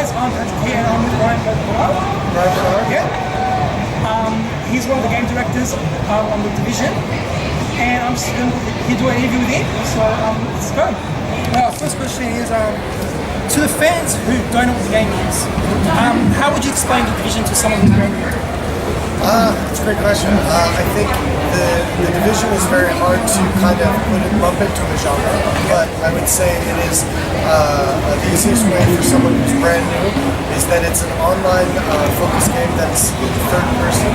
guys, I'm Patrick here and I'm with Barnard. Yeah. He's one of the game directors on the division, and I'm just going to do an interview with him. So let's go. First question is to the fans who don't know what the game is. How would you explain the division to someone who's very new? That's a great question. I think the division is very hard to kind of lump into a genre, but I would say it is the easiest way for someone who's brand new is that it's an online focus game that's third person,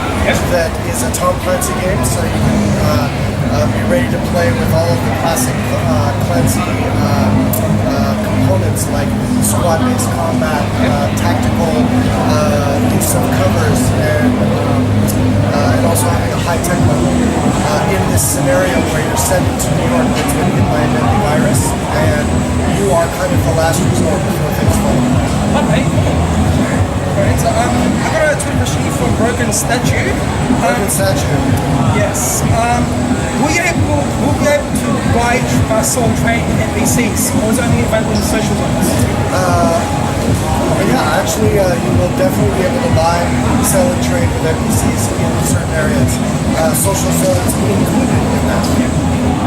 that is a Tom Clancy game, so you can be ready to play with all of the classic Clancy components like squad-based combat, tactical use of covers, and also having a high-tech level in this scenario where you're sent to New York that's been hit by a deadly virus, and you are kind of the last resort before things fall apart. Okay. Alright, so I got a Twitter question here for Broken Statue. Broken Statue? Yes. Will you be able to buy, sell and trade NPCs, or is it only available in social zones? Yeah, actually, you will definitely be able to buy, sell, and trade with NPCs in certain areas. Social zones included in that.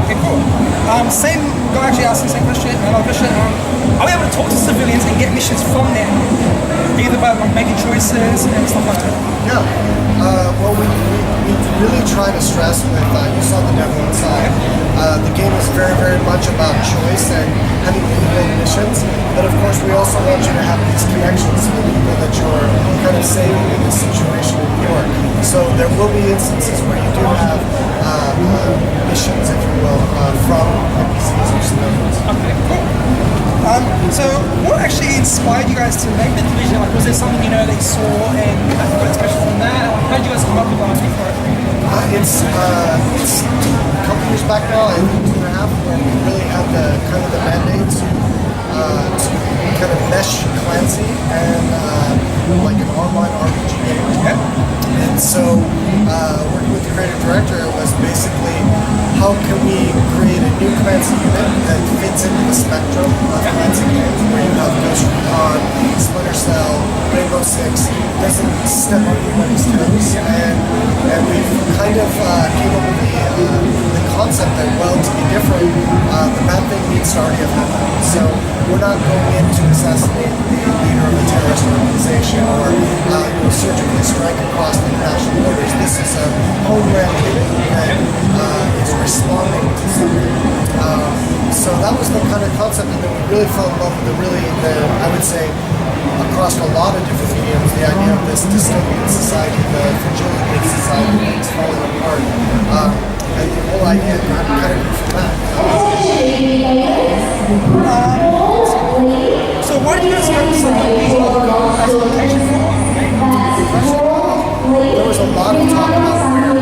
Okay, cool. Same guy actually asked the same question. Another question. Are we able to talk to civilians and get missions from them, either by making choices and stuff like that? Yeah. Well, we really try to stress with, you saw the demo inside, the game is very, very much about choice and having individual missions, but of course we also want you to have these connections to the people that you're kind of saving in this situation in New York. So there will be instances where you do have missions, if you will, from NPCs or civilians. Okay, cool. So what actually inspired you guys to make the division? Like, was there something that you saw and you got inspiration from that? How did you guys come up with the idea for it? It's a couple years back now, I think 2.5, where we really had the kind of the mandate to kind of mesh Clancy and like an online RPG game. Okay. And so working with the creative director was basically how can we create a new Clancy unit that fits into the spectrum of Clancy games where you have Ghost Recon, Splinter Cell, Rainbow Six, doesn't step on anybody's toes, and we've kind of came up with the concept that, well, to be different, the bad thing needs to already have happened. So we're not going in to assassinate the leader of a terrorist organization or surgically strike across international borders. This is a homeland unit that is responding to something. So that was the kind of concept, and then we really fell in love with I would say, across a lot of different mediums, the idea of this dystopian society, the fragility of society that's falling apart. And the whole idea kind of grew from that. So why did you guys focus on as a location for There was a lot of talk about where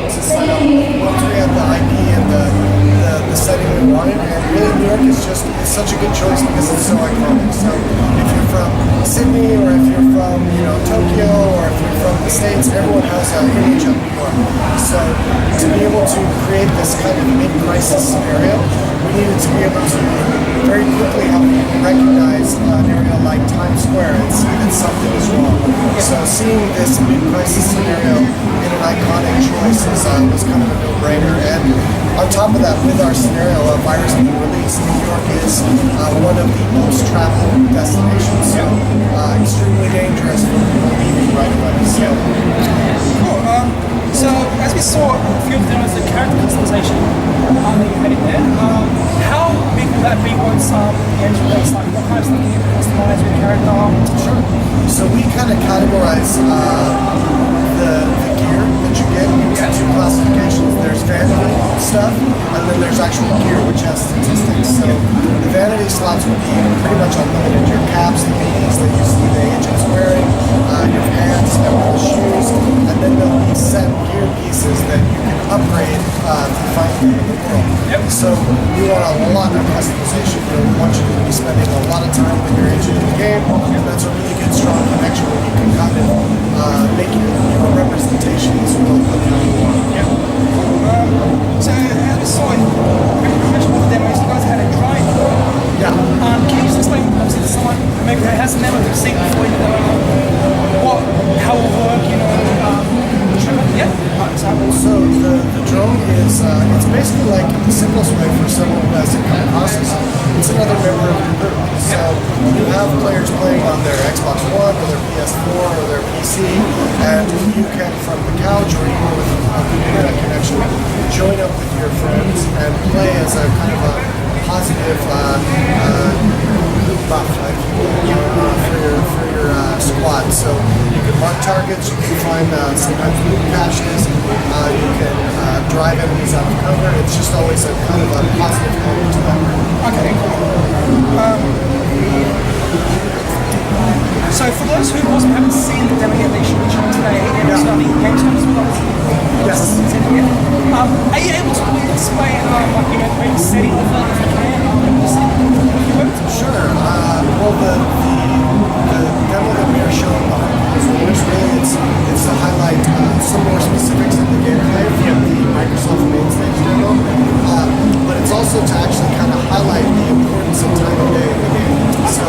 to set up once we had the IP and the setting we wanted, and really New York is it's such a good choice because it's so iconic. So if you're from Sydney or if you're from Tokyo or if you're from the States, everyone has an image of New York. So to be able to create this kind of mid-crisis scenario, we needed to be able to very quickly help people recognize an area like Times Square and see that something is wrong. So seeing this mid-crisis scenario in an iconic choice was kind of a no-brainer. And on top of that, with our scenario, a virus being released, New York is one of the most traveled destinations. So extremely dangerous for people leaving right away. So, cool. So as we saw a few of them as the character customization that you had in there, how big will that be once the engine works? Like what kind of stuff can you customize with your character? Sure. So we kind of categorize the gear that you get into two classifications. There's vanity stuff, and then there's actual gear which has statistics. So the vanity slots would be pretty much unlimited. Your caps, the minis that you see the agents wearing, your pants, and shoes, and then there'll be set gear pieces that you can upgrade to find them in the world. So you want a lot of customization. We want you to be spending a lot of time with your agent in the game, and that's a really good strong connection where you can kind of make your representations will look how you want. So as we saw in the demos, you guys had a drone. Yeah. Can you just explain, obviously, to someone who may that hasn't never seen before, you know, how it will work, you know. Yeah. So the drone is it's basically like the simplest way for someone who hasn't come across this. It's another member of your group. So you have players playing on their Xbox One or their PS4 or their PC, and you can from the couch or even with a good internet connection join up with your friends and play as a kind of a positive buff for your squad. So you can mark targets, you can find sometimes loot caches, you can drive enemies out of cover. It's just always a kind of a positive element to that. Okay, cool. So for those who also haven't seen the demo yet, they should be showing today. And also, I think Gamescom as well. Yes. Are you able to really display like, you know, maybe setting of that if you can? Sure. Well, the demo that we are showing is really it's to highlight some more specifics of the gameplay from the Microsoft main stage demo, but it's also to actually kind of highlight the importance of time of day in the game. So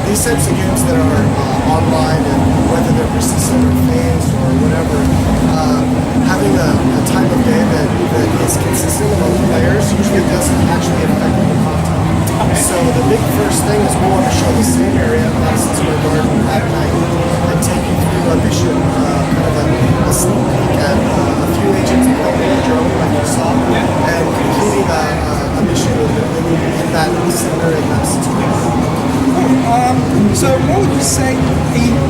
these types of games that are online, and whether they're persistent or phased or whatever, having a time of day that is consistent among players usually doesn't actually affect the content. So the big first thing is we want to show the same area, Madison Square Garden, at night, and take you through a mission, kind of a sneak peek at a few agents building a drone like you saw, and completing a mission in that center in Madison Square Garden. So what would you say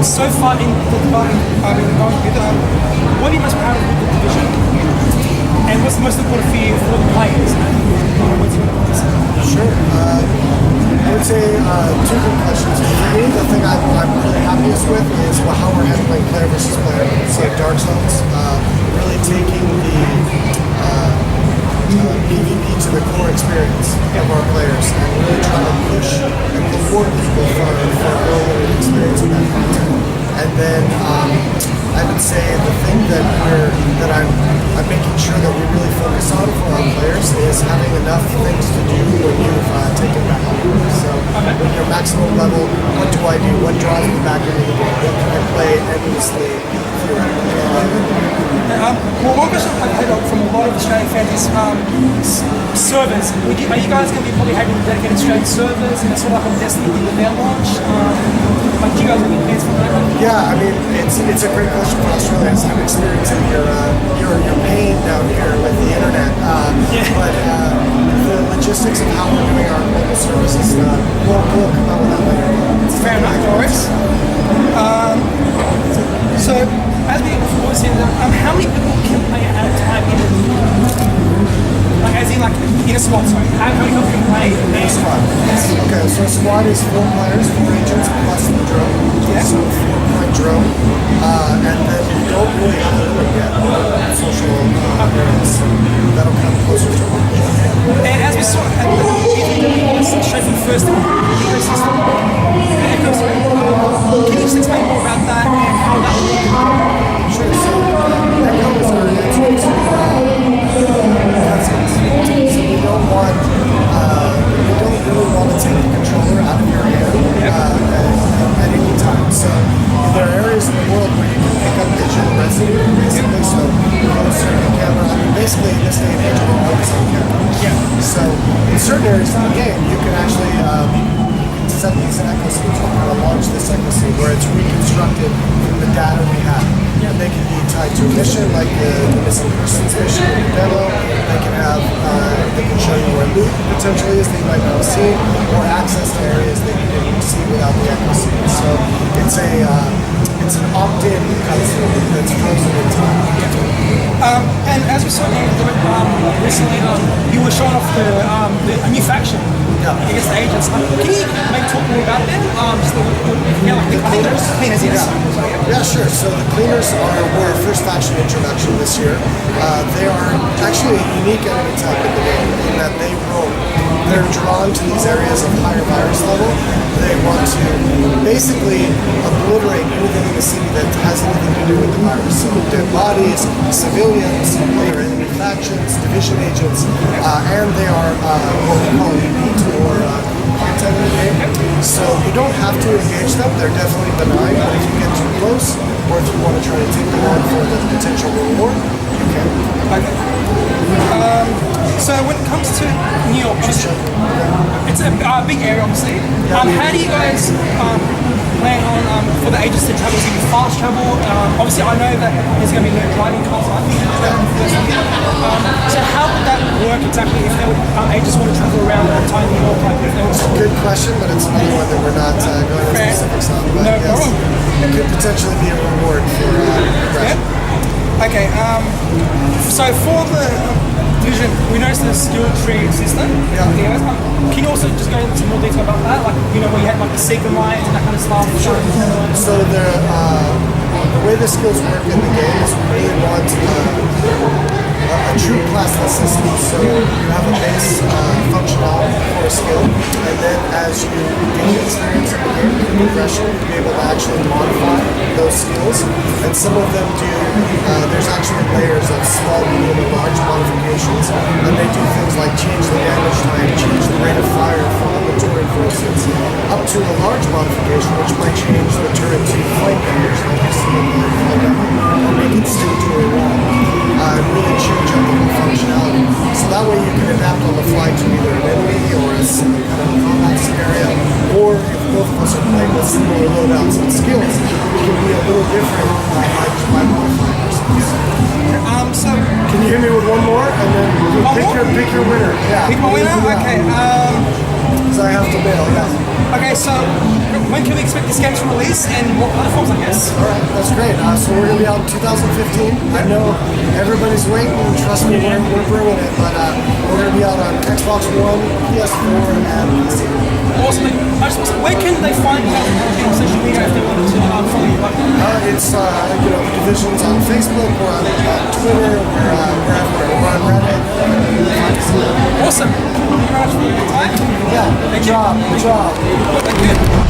so far in the development, what are you most proud of with the division? And what's the most important for you for the players? Sure. I would say two good questions. For me, the thing I'm really happiest with is how we're handling player versus player. So Dark Souls, really taking the PvP to the core experience of our players and really trying to push and reward people for really experiencing that content. And then I would say the thing that I'm making sure that we really focus on for our players is having enough things to do when you've taken back home. So when you're maximum level, what do I do? What draws me back into the game? What can I play endlessly theoretically? Well, one question I've heard from a lot of Australian fans is servers. Are you guys going to be probably having dedicated Australian servers and sort of like on Destiny with their launch? Like, do you guys have any plans for that? Yeah, I mean, it's a great question for Australia. I'm experiencing your pain down here with the internet. But the logistics of how we're doing our mobile services, we'll come out with that later. Fair enough, Doris. So, as we before said, how many people can play at a time in a like, as in like in a squad, sorry. How many people can play in a squad? Okay, so a squad is 4 players, 4 agents plus the drone. Yeah. So 4-point drone. And then we don't really have a limit yet on social areas. So that'll come closer to 1. And as we saw at the straight from the first ecosystem, can you just explain more about that and how that will work? Sure. So Echo is our answer to so we don't really want to take the controller out of your hand at any time. So there are areas in the world where you can pick up digital residue, basically. So closer to the camera. I mean, basically in this day and age, we're always on camera. Yeah. So in certain areas of the game, you can actually set these echo scenes. We're going to launch this echo scene where it's reconstructed from the data we have. And they can be tied to a mission, like the missing persons mission in the demo. They can have, they can show you where loot potentially is that you might not have seen, or access to areas that you didn't see without the echo scene. So it's an opt-in cutscene that's frozen in time. And as we saw recently, you were showing off a new faction against the agents. Can you maybe talk more about them? Just the cleaners, yes. Yeah, sure. So the cleaners were our first faction introduction this year. They are actually a unique enemy type in the game in that they roam. They're drawn to these areas of higher virus level. They want to basically obliterate anything in the city that has anything to do with the virus. So dead bodies, civilians, other enemy factions, division agents, and they are what we call elite or content in the game. So You don't have to engage them. They're definitely benign, but if you get too close, or if you want to try to take them on for the potential reward, you can. Okay. So when it comes to New York, obviously, it's a big area, obviously. How do you guys plan on for the agents to travel? Is it fast travel? Obviously, I know that there's going to be no driving cars. I think so how would that work exactly if they agents want to travel around the entire New York? Like, if they It's a good question, but it's another one that we're not going into specifics on. But No yes, problem. it could potentially be a reward for progression. Okay, so for the division, we noticed the skill tree system. Yeah. Can you also just go into some more detail about that? Like, you know, where you had like the secret lines and that kind of stuff? Sure. So the way the skills work in the game is we really want a true classless system. So you have a base functionality for a skill, and then as you gain experience in the game, the progression, you'll be able to actually modify those skills. And some of them do, there's actually layers of small, medium, and large modifications, and they do things like change the damage time, change the rate of fire from the turret, for instance, up to a large modification, which might change the turret to flame damage, like you see in the flight demo, or make it stick to a wall. Really change up the whole functionality. So that way you can adapt on the fly to either an enemy or a kind of combat scenario, or if both of us are playing with similar loadouts and skills, it can be a little different by modifying ourselves. So Can you hit me with one more? And then pick your winner. Yeah. pick my winner? Okay. Because I have to bail, yeah. Okay, so when can we expect this game to release and what platforms, I guess? Alright, that's great. So we're going to be out in 2015. I know everybody's waiting. Trust me, we're bringing it. But we're going to be out on Xbox One, PS4, and PC. Awesome. Where can they find you on social media if they wanted to follow you? It's the divisions on Facebook, we're on Twitter, we're on Reddit. Awesome. Thank you very much for your time. Yeah, good job. Thank you.